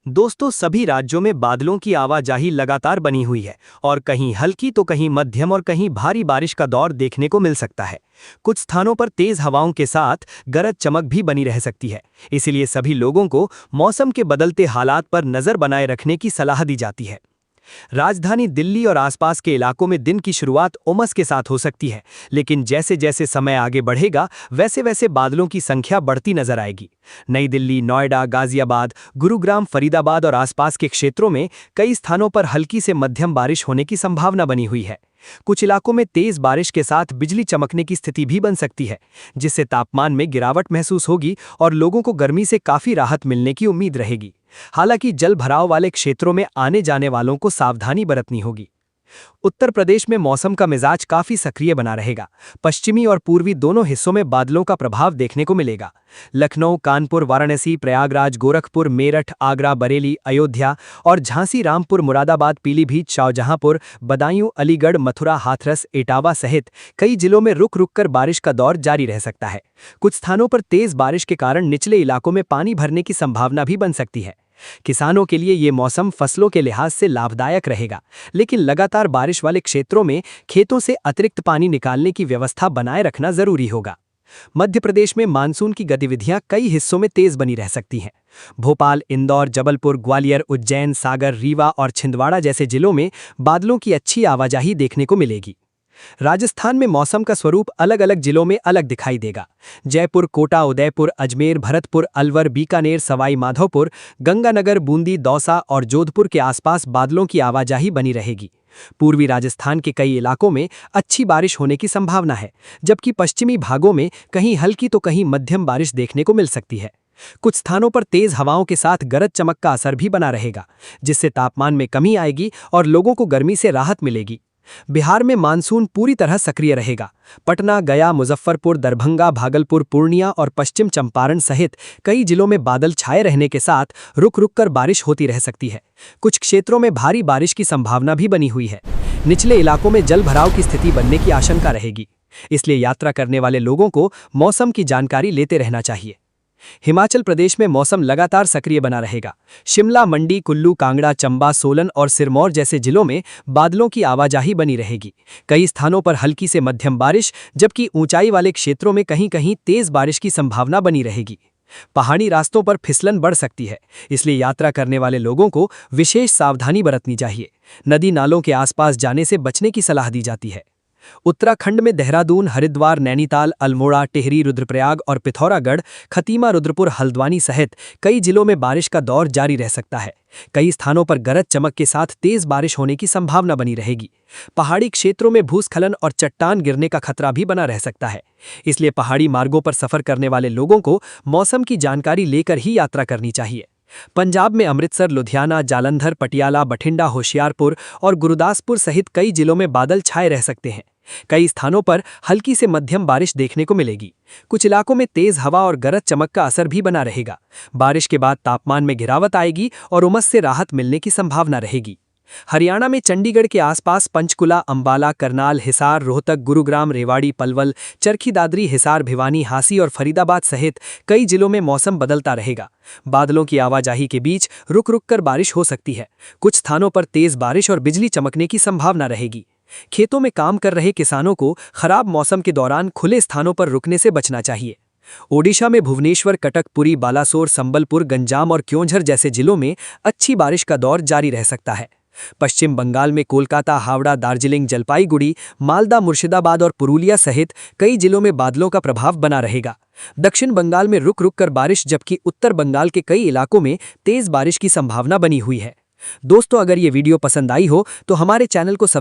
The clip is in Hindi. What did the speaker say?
दोस्तों, सभी राज्यों में बादलों की आवाजाही लगातार बनी हुई है और कहीं हल्की तो कहीं मध्यम और कहीं भारी बारिश का दौर देखने को मिल सकता है। कुछ स्थानों पर तेज हवाओं के साथ गरज चमक भी बनी रह सकती है। इसीलिए सभी लोगों को मौसम के बदलते हालात पर नजर बनाए रखने की सलाह दी जाती है। राजधानी दिल्ली और आसपास के इलाकों में दिन की शुरुआत उमस के साथ हो सकती है, लेकिन जैसे जैसे समय आगे बढ़ेगा वैसे वैसे बादलों की संख्या बढ़ती नजर आएगी। नई दिल्ली, नोएडा, गाजियाबाद, गुरुग्राम, फरीदाबाद और आसपास के क्षेत्रों में कई स्थानों पर हल्की से मध्यम बारिश होने की संभावना बनी हुई है। कुछ इलाकों में तेज बारिश के साथ बिजली चमकने की स्थिति भी बन सकती है, जिससे तापमान में गिरावट महसूस होगी और लोगों को गर्मी से काफी राहत मिलने की उम्मीद रहेगी। हालांकि जल भराव वाले क्षेत्रों में आने जाने वालों को सावधानी बरतनी होगी। उत्तर प्रदेश में मौसम का मिजाज काफी सक्रिय बना रहेगा। पश्चिमी और पूर्वी दोनों हिस्सों में बादलों का प्रभाव देखने को मिलेगा। लखनऊ, कानपुर, वाराणसी, प्रयागराज, गोरखपुर, मेरठ, आगरा, बरेली, अयोध्या और झांसी, रामपुर, मुरादाबाद, पीलीभीत, शाहजहांपुर, बदायूं, अलीगढ़, मथुरा, हाथरस, इटावा सहित कई जिलों में रुक रुक कर बारिश का दौर जारी रह सकता है। कुछ स्थानों पर तेज बारिश के कारण निचले इलाकों में पानी भरने की संभावना भी बन सकती है। किसानों के लिए ये मौसम फसलों के लिहाज से लाभदायक रहेगा, लेकिन लगातार बारिश वाले क्षेत्रों में खेतों से अतिरिक्त पानी निकालने की व्यवस्था बनाए रखना जरूरी होगा। मध्य प्रदेश में मानसून की गतिविधियां कई हिस्सों में तेज बनी रह सकती हैं। भोपाल, इंदौर, जबलपुर, ग्वालियर, उज्जैन, सागर, रीवा और छिंदवाड़ा जैसे जिलों में बादलों की अच्छी आवाजाही देखने को मिलेगी। राजस्थान में मौसम का स्वरूप अलग अलग जिलों में अलग दिखाई देगा। जयपुर, कोटा, उदयपुर, अजमेर, भरतपुर, अलवर, बीकानेर, सवाई माधोपुर, गंगानगर, बूंदी, दौसा और जोधपुर के आसपास बादलों की आवाजाही बनी रहेगी। पूर्वी राजस्थान के कई इलाकों में अच्छी बारिश होने की संभावना है, जबकि पश्चिमी भागों में कहीं हल्की तो कहीं मध्यम बारिश देखने को मिल सकती है। कुछ स्थानों पर तेज हवाओं के साथ गरज चमक का असर भी बना रहेगा, जिससे तापमान में कमी आएगी और लोगों को गर्मी से राहत मिलेगी। बिहार में मानसून पूरी तरह सक्रिय रहेगा। पटना, गया, मुजफ्फरपुर, दरभंगा, भागलपुर, पूर्णिया और पश्चिम चंपारण सहित कई जिलों में बादल छाए रहने के साथ रुक रुक कर बारिश होती रह सकती है। कुछ क्षेत्रों में भारी बारिश की संभावना भी बनी हुई है। निचले इलाकों में जल भराव की स्थिति बनने की आशंका रहेगी, इसलिए यात्रा करने वाले लोगों को मौसम की जानकारी लेते रहना चाहिए। हिमाचल प्रदेश में मौसम लगातार सक्रिय बना रहेगा। शिमला, मंडी, कुल्लू, कांगड़ा, चंबा, सोलन और सिरमौर जैसे जिलों में बादलों की आवाजाही बनी रहेगी। कई स्थानों पर हल्की से मध्यम बारिश, जबकि ऊंचाई वाले क्षेत्रों में कहीं कहीं तेज बारिश की संभावना बनी रहेगी। पहाड़ी रास्तों पर फिसलन बढ़ सकती है, इसलिए यात्रा करने वाले लोगों को विशेष सावधानी बरतनी चाहिए। नदी नालों के आसपास जाने से बचने की सलाह दी जाती है। उत्तराखंड में देहरादून, हरिद्वार, नैनीताल, अल्मोड़ा, टिहरी, रुद्रप्रयाग और पिथौरागढ़, खतीमा, रुद्रपुर, हल्द्वानी सहित कई जिलों में बारिश का दौर जारी रह सकता है। कई स्थानों पर गरज चमक के साथ तेज बारिश होने की संभावना बनी रहेगी। पहाड़ी क्षेत्रों में भूस्खलन और चट्टान गिरने का खतरा भी बना रह सकता है, इसलिए पहाड़ी मार्गों पर सफर करने वाले लोगों को मौसम की जानकारी लेकर ही यात्रा करनी चाहिए। पंजाब में अमृतसर, लुधियाना, जालंधर, पटियाला, बठिंडा, होशियारपुर और गुरदासपुर सहित कई जिलों में बादल छाए रह सकते हैं। कई स्थानों पर हल्की से मध्यम बारिश देखने को मिलेगी। कुछ इलाकों में तेज हवा और गरज चमक का असर भी बना रहेगा। बारिश के बाद तापमान में गिरावट आएगी और उमस से राहत मिलने की संभावना रहेगी। हरियाणा में चंडीगढ़ के आसपास पंचकुला, अंबाला, करनाल, हिसार, रोहतक, गुरुग्राम, रेवाड़ी, पलवल, चरखी दादरी, हिसार, भिवानी, हांसी और फरीदाबाद सहित कई जिलों में मौसम बदलता रहेगा। बादलों की आवाजाही के बीच रुक रुक कर बारिश हो सकती है। कुछ स्थानों पर तेज बारिश और बिजली चमकने की संभावना रहेगी। खेतों में काम कर रहे किसानों को खराब मौसम के दौरान खुले स्थानों पर रुकने से बचना चाहिए। ओडिशा में भुवनेश्वर, कटक, पुरी, बालासोर, संबलपुर, गंजाम और क्योंझर जैसे जिलों में अच्छी बारिश का दौर जारी रह सकता है। पश्चिम बंगाल में कोलकाता, हावड़ा, दार्जिलिंग, जलपाईगुड़ी, मालदा, मुर्शिदाबाद और पुरुलिया सहित कई जिलों में बादलों का प्रभाव बना रहेगा। दक्षिण बंगाल में रुक रुक कर बारिश, जबकि उत्तर बंगाल के कई इलाकों में तेज बारिश की संभावना बनी हुई है। दोस्तों, अगर ये वीडियो पसंद आई हो तो हमारे चैनल को सब्सक्राइब